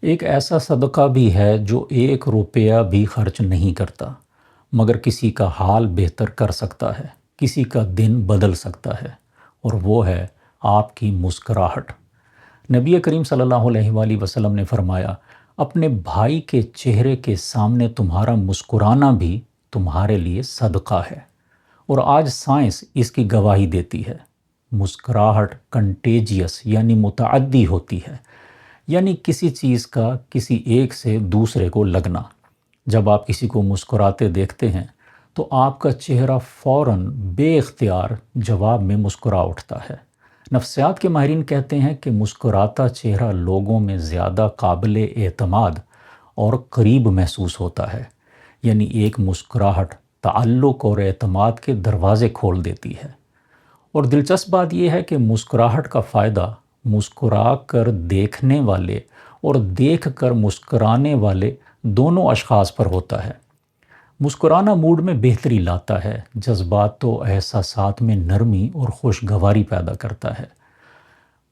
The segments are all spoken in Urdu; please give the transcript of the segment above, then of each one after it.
ایک ایسا صدقہ بھی ہے جو 1 روپیہ بھی خرچ نہیں کرتا، مگر کسی کا حال بہتر کر سکتا ہے، کسی کا دن بدل سکتا ہے، اور وہ ہے آپ کی مسکراہٹ۔ نبی کریم صلی اللہ علیہ وآلہ وسلم نے فرمایا، اپنے بھائی کے چہرے کے سامنے تمہارا مسکرانا بھی تمہارے لیے صدقہ ہے، اور آج سائنس اس کی گواہی دیتی ہے۔ مسکراہٹ کنٹیجیس یعنی متعدی ہوتی ہے، یعنی کسی چیز کا کسی ایک سے دوسرے کو لگنا۔ جب آپ کسی کو مسکراتے دیکھتے ہیں تو آپ کا چہرہ فوراً بے اختیار جواب میں مسکرا اٹھتا ہے۔ نفسیات کے ماہرین کہتے ہیں کہ مسکراتا چہرہ لوگوں میں زیادہ قابل اعتماد اور قریب محسوس ہوتا ہے، یعنی ایک مسکراہٹ تعلق اور اعتماد کے دروازے کھول دیتی ہے۔ اور دلچسپ بات یہ ہے کہ مسکراہٹ کا فائدہ مسکرا کر دیکھنے والے اور دیکھ کر مسکرانے والے دونوں اشخاص پر ہوتا ہے۔ مسکرانا موڈ میں بہتری لاتا ہے، جذبات و احساسات میں نرمی اور خوشگواری پیدا کرتا ہے۔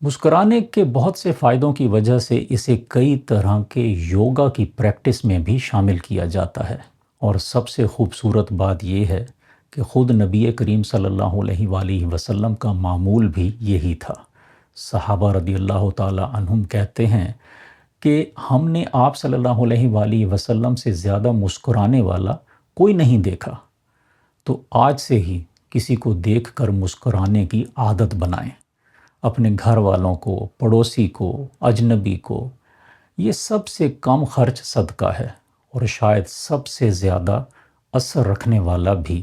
مسکرانے کے بہت سے فائدوں کی وجہ سے اسے کئی طرح کے یوگا کی پریکٹس میں بھی شامل کیا جاتا ہے، اور سب سے خوبصورت بات یہ ہے کہ خود نبی کریم صلی اللہ علیہ وآلہ وسلم کا معمول بھی یہی تھا۔ صحابہ رضی اللہ تعالی عنہم کہتے ہیں کہ ہم نے آپ صلی اللہ علیہ وآلہ وسلم سے زیادہ مسکرانے والا کوئی نہیں دیکھا۔ تو آج سے ہی کسی کو دیکھ کر مسکرانے کی عادت بنائیں، اپنے گھر والوں کو، پڑوسی کو، اجنبی کو۔ یہ سب سے کم خرچ صدقہ ہے، اور شاید سب سے زیادہ اثر رکھنے والا بھی۔